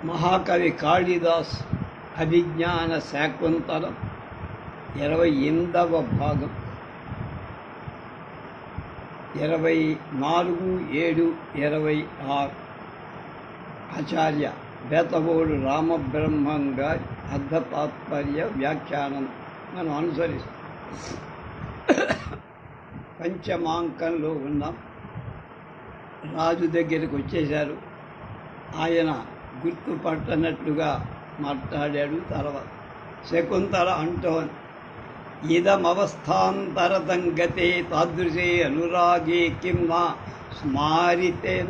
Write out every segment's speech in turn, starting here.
మహాకవి కాళిదాస్ అభిజ్ఞాన శాకుంతలం 28వ భాగం 24/7/26 ఆచార్య బేతవోలు రామబ్రహ్మం గారి అర్ధతాత్పర్య వ్యాఖ్యానం మనం అనుసరిస్తాం. పంచమాంకంలో ఉన్నాం. రాజు దగ్గరికి వచ్చేశారు. ఆయన గుర్తుపట్టనట్లుగా మాట్లాడాడు. తర్వాత శకుంతల అంటోన్ ఇదమవస్థాంతరతం గతే తాదృశే అనురాగే కిం నా స్మారితేన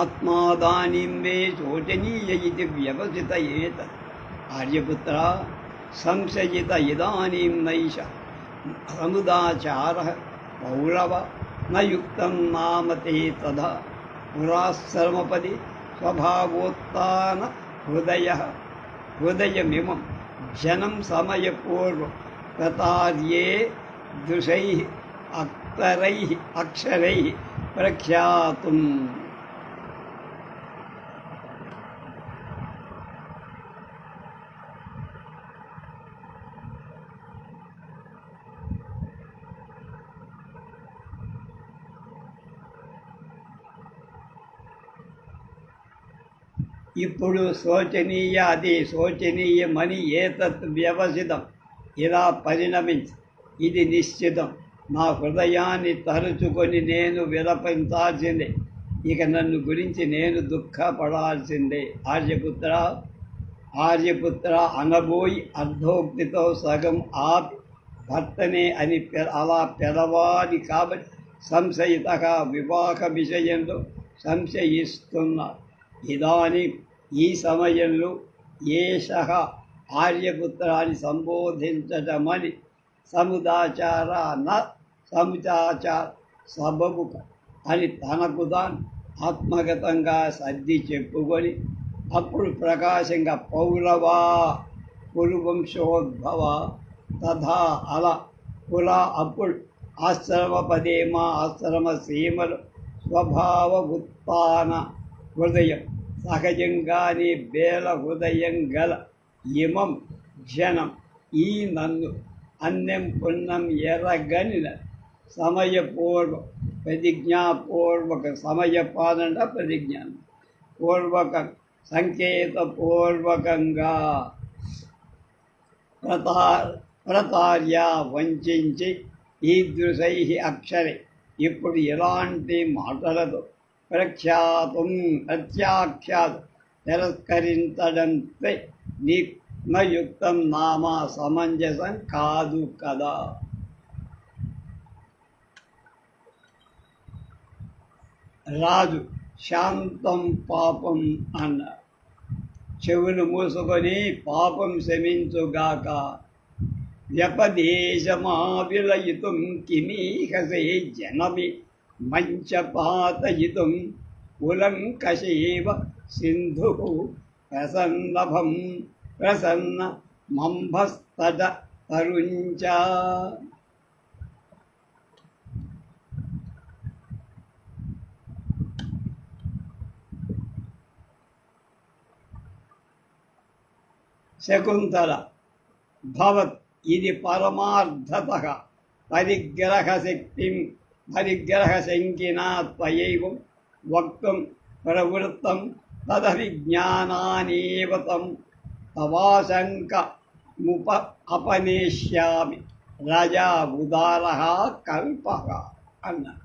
ఆత్మాదానీం మే శోచనీయ ఇది వ్యవసిత ఏత ఆర్యపుత్ర సంశయిత ఇదానీం నైష సముదాచార పౌరవ నయుక్తం నామతే తథా పురాశ్రమపది స్వభావోత్థాన హృదయమిమం జనం సమయపూర్వ ప్రతార్యే దృశై అక్షరై ప్రఖ్యాతుం. ఇప్పుడు శోచనీయ అది శోచనీయమని ఏతత్ వ్యవసితం ఇలా పరిణమించి ఇది నిశ్చితం. నా హృదయాన్ని తరుచుకొని నేను విలపించాల్సిందే. ఇక నన్ను గురించి నేను దుఃఖపడాల్సిందే. ఆర్యపుత్ర అనబోయి అర్ధోక్తితో సగం ఆపి భర్తనే అని అలా పిలవాలి కాబట్టి సంశయితగా వివాహ విషయంలో సంశయిస్తున్నా. ఇదాని ఈ సమయంలో ఏషః ఆర్యపుత్రాన్ని సంబోధించటమని సముదాచార సముచాచార సబబుక అని తనకు తాను ఆత్మగతంగా సర్ది చెప్పుకొని అప్పుడు ప్రకాశంగా పౌరవా కురువంశోద్భవ తథా అలా కులా అప్పుడు ఆశ్రమపదే మా ఆశ్రమ సీమలు స్వభావ ఉత్థాన హృదయం సహజంగానే బేల హృదయం గల ఇమం జనం ఈ నన్ను అన్నం పుణ్యం ఎర్రగనిన సమయపూర్వ ప్రతిజ్ఞాపూర్వక సమయపాలన ప్రతిజ్ఞానం పూర్వక సంకేతపూర్వకంగా ప్రతార్య వంచి ఈదృశై అక్షరే ఇప్పుడు ఇలాంటి మాటలతో ప్రత్యాఖ్యాతం తిరస్కరించడంపై నయుక్తం నామా సమంజసం కాదు కదా. రాజు శాంతం పాపం అన్నారు. చెవులు మూసుకొని పాపం శమించుగాక. వ్యపదేశమావిలయితుం కిమీహసే జనమి మంచపాతయితుం ఉలంకషేవ సింధు ప్రసన్న మంభస్తట తరుంచ. శకుంతల భవత్ ఇది పరమార్థతః పరిగ్రహశంకినా త్వయైవం వక్తుం ప్రవృత్తం తదభిజ్ఞానానేవ తం తవాశంకముప అపనేష్యామి రాజా ఉదారః కల్పః అన్నారు.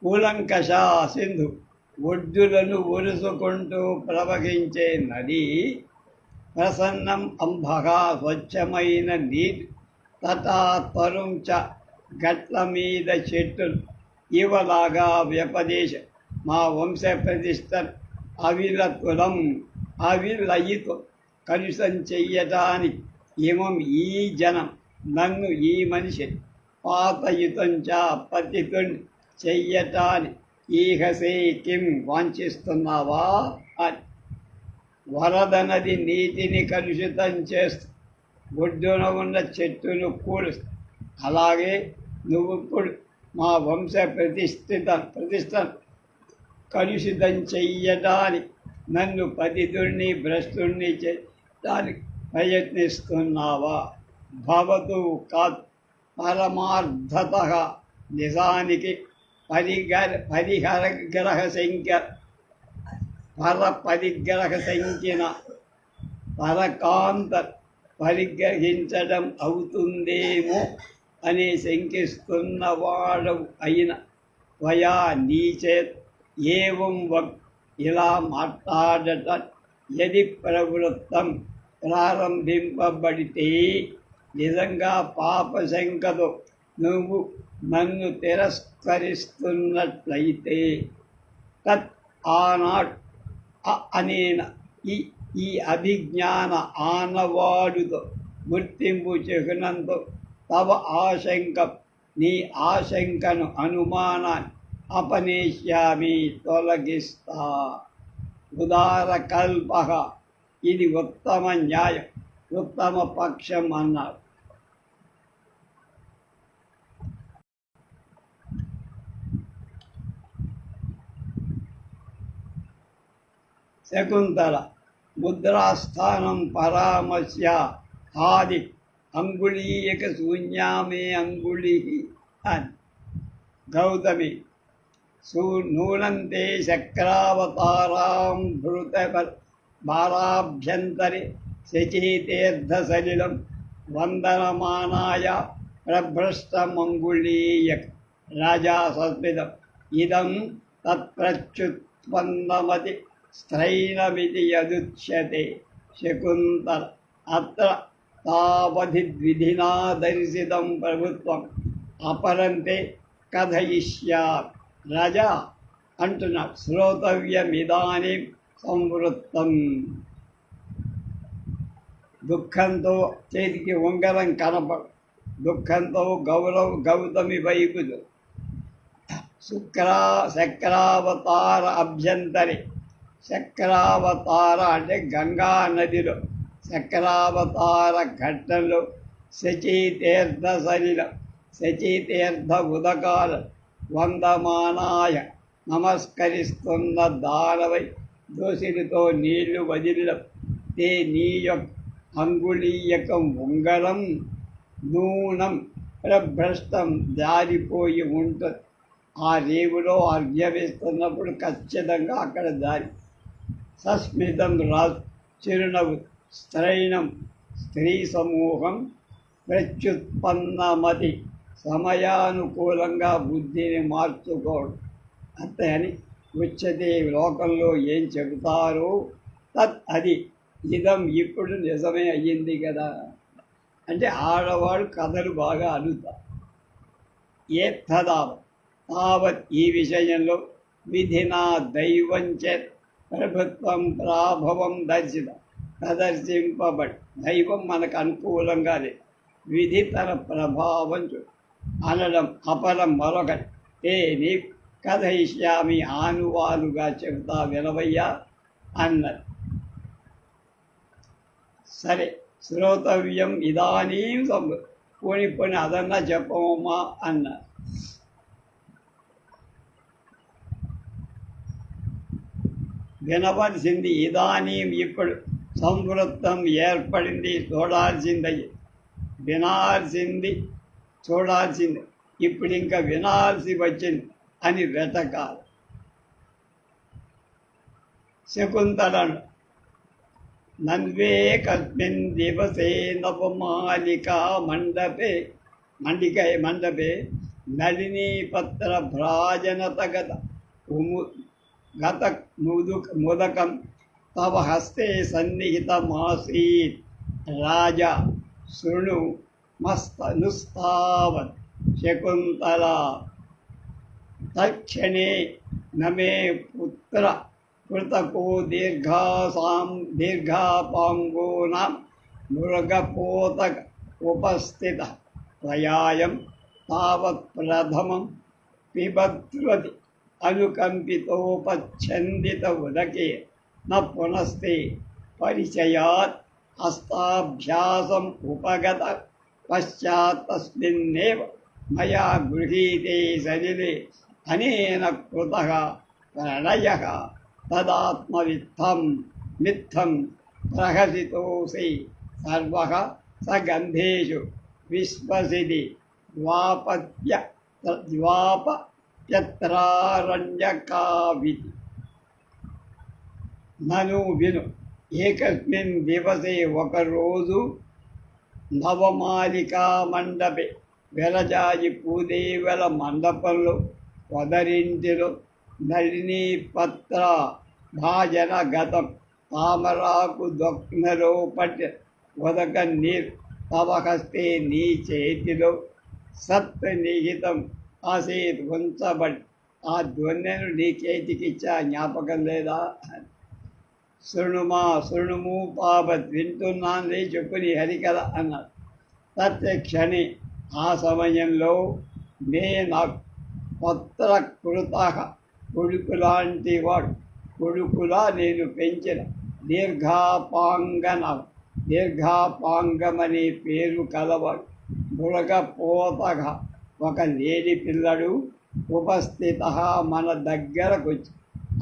కూలంకష సింధు ఒడ్డులను ఒరుసుకుంటూ ప్రవహించే నది, ప్రసన్నం అంబగా స్వచ్ఛమైన నీరు, తటా తరుంచ గట్ల మీద చెట్టులు ఇవలాగా వ్యపదేశ మా వంశ ప్రతిష్ట అవిలయితం కలుషం చెయ్యటానికి ఏమం ఈ జనం నన్ను ఈ మనిషి పాతయుతంచ పతితుని చెయ్యటానికి ఈహసే కిం వాంఛిస్తున్నావా అని. వరద నది నీటిని కలుషితం చేస్తూ ఒడ్డున ఉన్న చెట్టును కూలుస్తూ అలాగే నువ్వు ఇప్పుడు మా వంశ ప్రతిష్ఠను కలుషితం చెయ్యటానికి నన్ను పతితుణ్ణి భ్రష్టుణ్ణి చేయడానికి ప్రయత్నిస్తున్నావా? భవతు కాత్ పరమార్థత నిజానికి పరిగ్రహ సంఖ్యన పరకాంత పరిగ్రహించడం అవుతుందేమో అని శంకిస్తున్నవాడవు అయిన త్వయా నీచే ఏవం ఇలా మాట్లాడట యది ప్రవృత్తం ప్రారంభింపబడితే నిజంగా పాపశంకతో నువ్వు నన్ను తిరస్కరిస్తున్నట్లయితే తత్ ఆనాడు అనేన ఈ అభిజ్ఞాన ఆనవాడుతో గుర్తింపు చిహ్నంతో తవ ఆశంక నీ ఆశంకను అనుమానాన్ని అపనేష్యామి తొలగిస్తా. ఉదారకల్ప ఇది ఉత్తమ న్యాయం, ఉత్తమ పక్షం అన్నారు. శకుంతల ముద్రాస్థానం పరామర్శ్య ఆది అంగుళీయక శూన్యామే అంగుళీ అని. గౌతమి నూనంతే శక్రావతారాం భృత బాలాభ్యంతరి శచీతీర్థసలిలం వందనమానాయ ప్రభ్రష్టమంగుళీయక రాజా సస్మితం ఇదం తత్ప్రచ్యుత్పన్నమతి స్త్రైనమితి యదుచ్యతే. శకుంతల అత్ర తావధిద్విధినా దర్శితం ప్రభుత్వం అపరంతే కథయిష్యాత్. రాజా అంటున్నాడు, శ్రోతవ్యమిదానీ సంవృత్తం. దుఃఖంతో చేతికి ఉంగరం కనపడు, దుఃఖంతో గౌతమి వైపు శక్రావతార అభ్యంతరి. శక్రావతార అంటే గంగా నదిలో శక్రావతార ఘట్టంలో శచీతీర్థ సలిలం శచీతీర్థ ఉదకాలు వందమానాయ నమస్కరిస్తున్న దానవై దోసిడితో నీళ్లు వదిలిడం తే నీ యొక్క అంగుళీయకం ఉంగరం నూనం ప్రభ్రష్టం జారిపోయి ఉంటుంది. ఆ రేవులో అర్ఘ్యమిస్తున్నప్పుడు ఖచ్చితంగా అక్కడ దారి. సస్మితం రాజు చిరునవ్వు. స్త్రైణం స్త్రీ సమూహం ప్రత్యుత్పన్నమతి సమయానుకూలంగా బుద్ధిని మార్చుకోవడం అంతే అని ఉచ్యతే. లోకంలో ఏం చెబుతారో తత్ అది ఇదం ఇప్పుడు నిజమే అయ్యింది కదా. అంటే ఆడవాడు కథలు బాగా అడుగుతారు. ఏ తావత్ ఈ విషయంలో విధినా దైవం చేత్ ప్రభుత్వం ప్రాభవం ప్రదర్శింపబడి దైవం మనకు అనుకూలంగా లేదు, విధి తన ప్రభావం అనడం. అపరం మరొకటి ఏ నీ కథయిష్యామి ఆనువాలుగా చెబుతా వినవయ్యా అన్నది. సరే శ్రోతవ్యం ఇదానీ పోని అదన్నా చెప్పమమ్మా అన్నారు. వినవలసింది ఇదానీ ఇప్పుడు సంవృత్తం ఏర్పడింది, చూడాల్సిందయ్యి. వినాల్సింది చూడాల్సింది, ఇప్పుడు ఇంకా వినాల్సి వచ్చింది అని వెతకాలి. శకుంతలను నన్వే కస్మిన్ దివసే నవమాలికా మండపే నళినీపత్ర భ్రాజనతగత ముదకం తవ హస్తే సన్నిహితమాసీత్. రాజా శృణు మస్తనుస్తావత్. శకుంతల తక్షణే నమే పుత్ర కృతకో దీర్ఘాపాంగూనాం మృగపోతక ఉపస్థిత త్వయాయం తావత్ ప్రథమం పిబద్వతి అనుకంపితోపచ్ఛందిత ఉదకే న పునస్తే పరిచయాత్ హస్తాభ్యాసం ఉపగత పశ్చాత్ తస్మిన్నేవ మయా గృహీతే సలిలే అనేన కృతః ప్రణయ తదాత్మవిత్తం మిత్తం ప్రహసితోసి సర్వ సగంధేషు విశ్వసిది ద్వాపత్యత్రారణ్యకావితి. నను విను, ఏకస్మిన్ దివసే ఒకరోజు నవమాలికా మండపే వెలజాజి పూదేవల మండపంలో పొదరింటిలో నళినీ పత్ర భాజన గతం తామరాకు దొక్నలో పట్టి ఉదక నీరు తవ హస్తే నీ చేతిలో సత్ నిహితం ఆసీత్ ఉంచబడి ఆ ధ్వన్నెను నీ చేతికిచ్చా జ్ఞాపకం లేదా? శృణుము పాపత్, వింటున్నాను చెప్పుని హరికథ అన్నారు. తత్క్షణి ఆ సమయంలో నాకు పత్రకృత కొడుకులాంటి వాడు, కొడుకులా నేను పెంచిన దీర్ఘాపాంగమనే పేరు కలవాడు మృగపోతగా ఒక లేడి పిల్లడు ఉపస్థిత మన దగ్గరకొచ్చి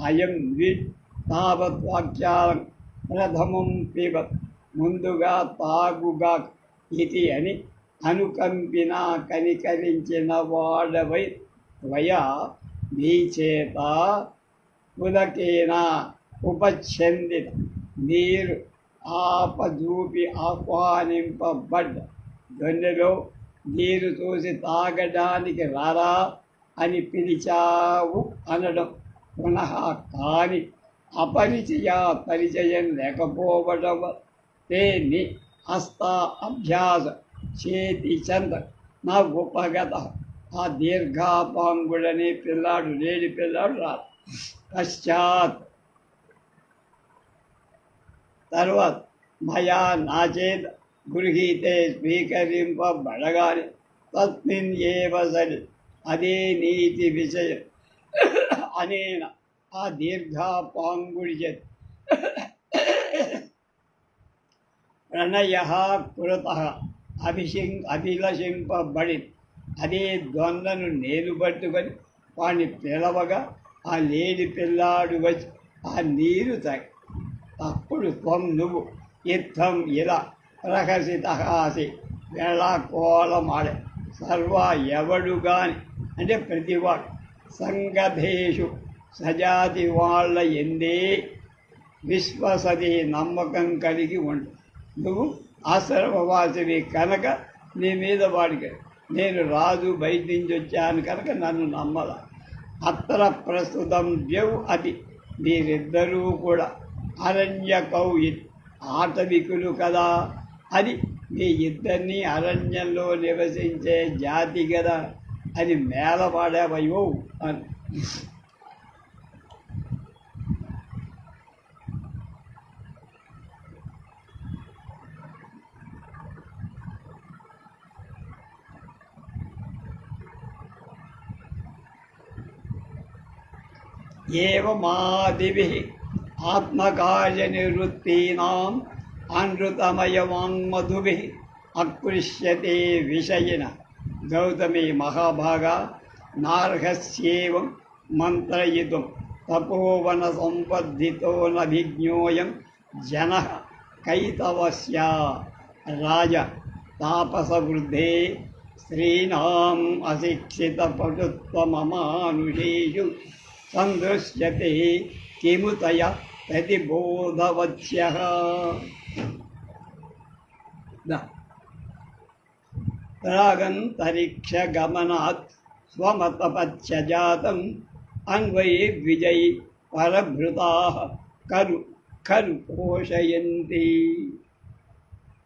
అయం విడ్ తావత్ వాక్యాలం ప్రథమం పిబత్, ముందుగా తాగుగా ఇది అని అనుకంపిన కనికరించిన వాడవై త్వయా నీ చేత ఉదకేన ఉపఛందిత నీరు ఆపదూపి ఆహ్వానింపబడ్డ దొన్నెలో నీరు చూసి తాగడానికి రారా అని పిలిచావు అనడం పునః కాని పరిచయం లేకపోవడం తేని హస్త అభ్యాస చేతి చంద నా ఉపగత ఆ దీర్ఘాపాంగుడనే పిల్లాడు లేడి పిల్లాడు రా. పశ్చాత్ తర్వాత మయా నాచేత గృహీతే స్వీకరింపబడగానే తస్మిన్ ఏవ సరి అదే నీతి విషయం అనేన ఆ దీర్ఘాపాంగుడి చేత ప్రణయ కృత అభిలషింపబడి అదే ద్వంద్వను నేను పట్టుకొని వాడిని పిలవగా ఆ లేడి పిల్లాడు వచ్చి ఆ నీరు తాగి అప్పుడు నువ్వు యుద్ధం ఇలా ప్రహసిత ఆసి వేళాకోళమాడే సర్వ ఎవడు గాని అంటే ప్రతివాడు సంగధేషు సజాతి వాళ్ళ ఎందే విశ్వసతి నమ్మకం కలిగి ఉండు. నువ్వు ఆశ్రమవాసివి కనుక నీ మీద వాడికి నేను రాజు బయట నుంచి వచ్చాను కనుక నన్ను నమ్మల. అత్ర ప్రస్తుతం ద్యవు అది మీరిద్దరూ కూడా అరణ్యకౌ ఆటవికులు కదా, అది మీ ఇద్దరినీ అరణ్యంలో నివసించే జాతి కదా అని మేళపాడావయ్యో అని. ఏవమాదిభిః ఆత్మకార్యనివృత్తీనాం అనృతమయవాङ्మధుభిः అకృష్యతే విషయిన. గౌతమి మహాభాగా నార్హస్యేవం మంత్రయితుం తపోవన సంవర్ధితో నభిజ్ఞోయం జనః కైతవస్య రాజ తాపసవృద్ధే స్త్రీణాం అశిక్షితపటుత్వమమానుషేషు సందృశ్యతే కిముతయ ప్రతిబోధవత్స్యః. రాగంతరిక్షగమనాత్ స్వమతపత్యజాతం అన్వయే విజయీ పరభృతాః ఖలు పోషయంతి.